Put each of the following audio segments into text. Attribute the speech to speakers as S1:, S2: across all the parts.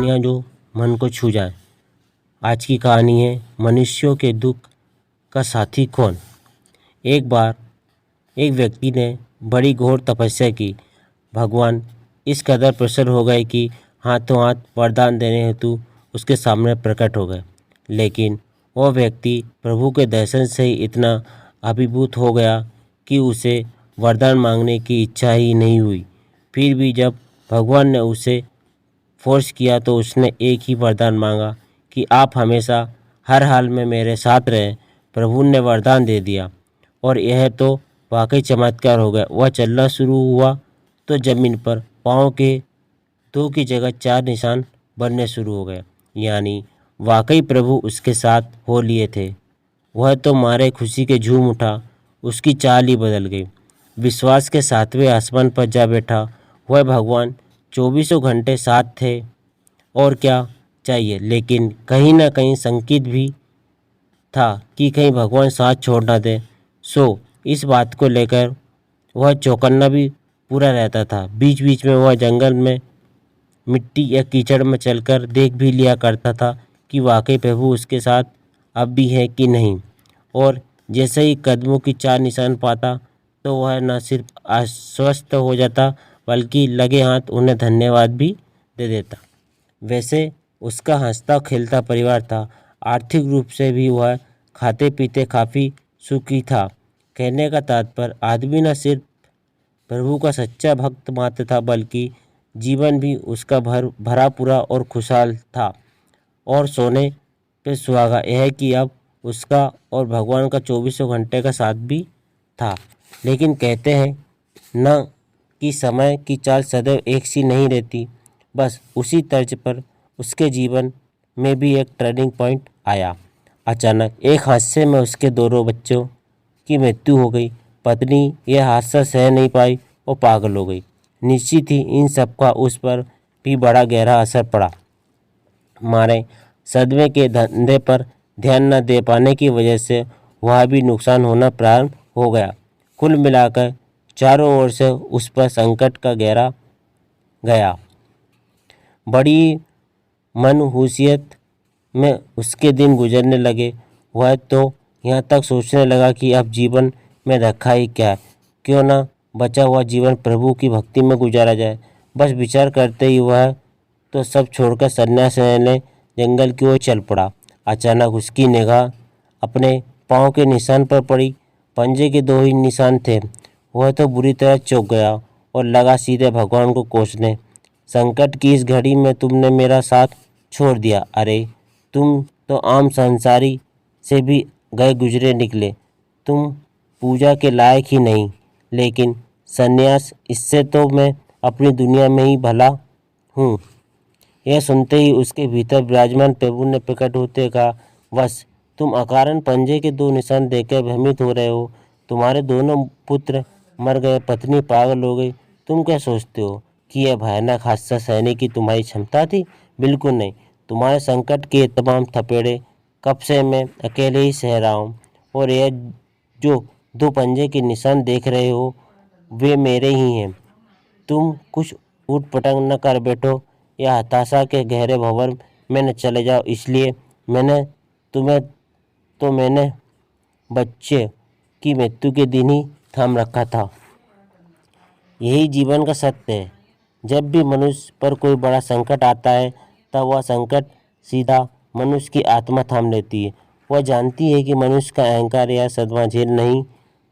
S1: कहानियाँ जो मन को छू जाए। आज की कहानी है मनुष्यों के दुख का साथी कौन। एक बार एक व्यक्ति ने बड़ी घोर तपस्या की। भगवान इस कदर प्रसन्न हो गए कि हाथों हाथ वरदान देने हेतु उसके सामने प्रकट हो गए। लेकिन वह व्यक्ति प्रभु के दर्शन से ही इतना अभिभूत हो गया कि उसे वरदान मांगने की इच्छा ही नहीं हुई। फिर भी जब भगवान ने उसे फोर्स किया तो उसने एक ही वरदान मांगा कि आप हमेशा हर हाल में मेरे साथ रहें। प्रभु ने वरदान दे दिया और यह तो वाकई चमत्कार हो गया। वह चलना शुरू हुआ तो ज़मीन पर पाँव के 2 की जगह 4 निशान बनने शुरू हो गए। यानी वाकई प्रभु उसके साथ हो लिए थे। वह तो मारे खुशी के झूम उठा, उसकी चाल ही बदल गई। विश्वास के 7वें आसमान पर जा बैठा। वह भगवान 24 घंटे साथ थे और क्या चाहिए। लेकिन कहीं ना कहीं संकेत भी था कि कहीं भगवान साथ छोड़ ना दे। सो इस बात को लेकर वह चौकन्ना भी पूरा रहता था। बीच बीच में वह जंगल में मिट्टी या कीचड़ में चलकर देख भी लिया करता था कि वाकई प्रभु उसके साथ अब भी है कि नहीं। और जैसे ही कदमों की 4 निशान पाता तो वह न सिर्फ आश्वस्त हो जाता बल्कि लगे हाथ उन्हें धन्यवाद भी दे देता। वैसे उसका हंसता खेलता परिवार था। आर्थिक रूप से भी वह खाते पीते काफ़ी सुखी था। कहने का तात्पर्य आदमी न सिर्फ प्रभु का सच्चा भक्त मात्र था बल्कि जीवन भी उसका भरा पूरा और खुशहाल था। और सोने पे सुहागा यह कि अब उसका और भगवान का 24 घंटे का साथ भी था। लेकिन कहते हैं न कि समय की चाल सदैव एक सी नहीं रहती। बस उसी तर्ज पर उसके जीवन में भी एक टर्निंग पॉइंट आया। अचानक एक हादसे में उसके दोनों बच्चों की मृत्यु हो गई। पत्नी यह हादसा सह नहीं पाई और पागल हो गई। निश्चित ही इन सब का उस पर भी बड़ा गहरा असर पड़ा। मारे सदमे के धंधे पर ध्यान न दे पाने की वजह से वह भी नुकसान होना प्रारंभ हो गया। कुल मिलाकर चारों ओर से उस पर संकट का घेरा गया। बड़ी मनहूसियत में उसके दिन गुजरने लगे। वह तो यहाँ तक सोचने लगा कि अब जीवन में रखा ही क्या है, क्यों ना बचा हुआ जीवन प्रभु की भक्ति में गुजारा जाए। बस विचार करते ही वह तो सब छोड़कर सन्यास लेने जंगल की ओर चल पड़ा। अचानक उसकी निगाह अपने पाँव के निशान पर पड़ी। पंजे के 2 ही निशान थे। वह तो बुरी तरह चौंक गया और लगा सीधे भगवान को कोसने। संकट की इस घड़ी में तुमने मेरा साथ छोड़ दिया। अरे तुम तो आम संसारी से भी गए गुजरे निकले। तुम पूजा के लायक ही नहीं। लेकिन सन्यास, इससे तो मैं अपनी दुनिया में ही भला हूँ। यह सुनते ही उसके भीतर विराजमान प्रभु ने प्रकट होते कहा, बस तुम अकारण पंजे के 2 निशान देखकर भ्रमित हो रहे हो। तुम्हारे दोनों पुत्र मर गए, पत्नी पागल हो गई। तुम क्या सोचते हो कि यह भयानक हादसा सहने की तुम्हारी क्षमता थी? बिल्कुल नहीं। तुम्हारे संकट के तमाम थपेड़े कब से मैं अकेले ही सह रहा हूँ। और यह जो 2 पंजे के निशान देख रहे हो वे मेरे ही हैं। तुम कुछ ऊट पटंग न कर बैठो या हताशा के गहरे भंवर में न चले जाओ। इसलिए मैंने बच्चे की मृत्यु के दिन ही थाम रखा था। यही जीवन का सत्य है। जब भी मनुष्य पर कोई बड़ा संकट आता है तब वह संकट सीधा मनुष्य की आत्मा थाम लेती है। वह जानती है कि मनुष्य का अहंकार या सदमा झेल नहीं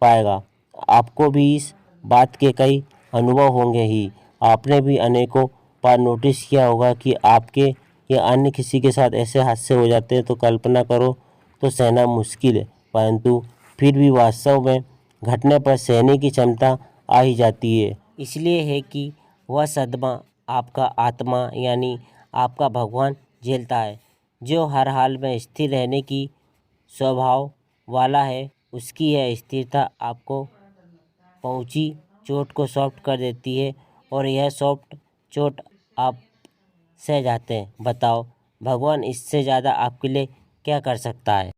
S1: पाएगा। आपको भी इस बात के कई अनुभव होंगे ही। आपने भी अनेकों बार नोटिस किया होगा कि आपके या अन्य किसी के साथ ऐसे हादसे हो जाते हैं तो कल्पना करो तो सहना मुश्किल है, परंतु फिर भी वास्तव में घटने पर सहने की क्षमता आ ही जाती है। इसलिए है कि वह सदमा आपका आत्मा यानी आपका भगवान झेलता है। जो हर हाल में स्थिर रहने की स्वभाव वाला है, उसकी यह स्थिरता आपको पहुंची चोट को सॉफ्ट कर देती है और यह सॉफ्ट चोट आप सह जाते हैं। बताओ भगवान इससे ज़्यादा आपके लिए क्या कर सकता है।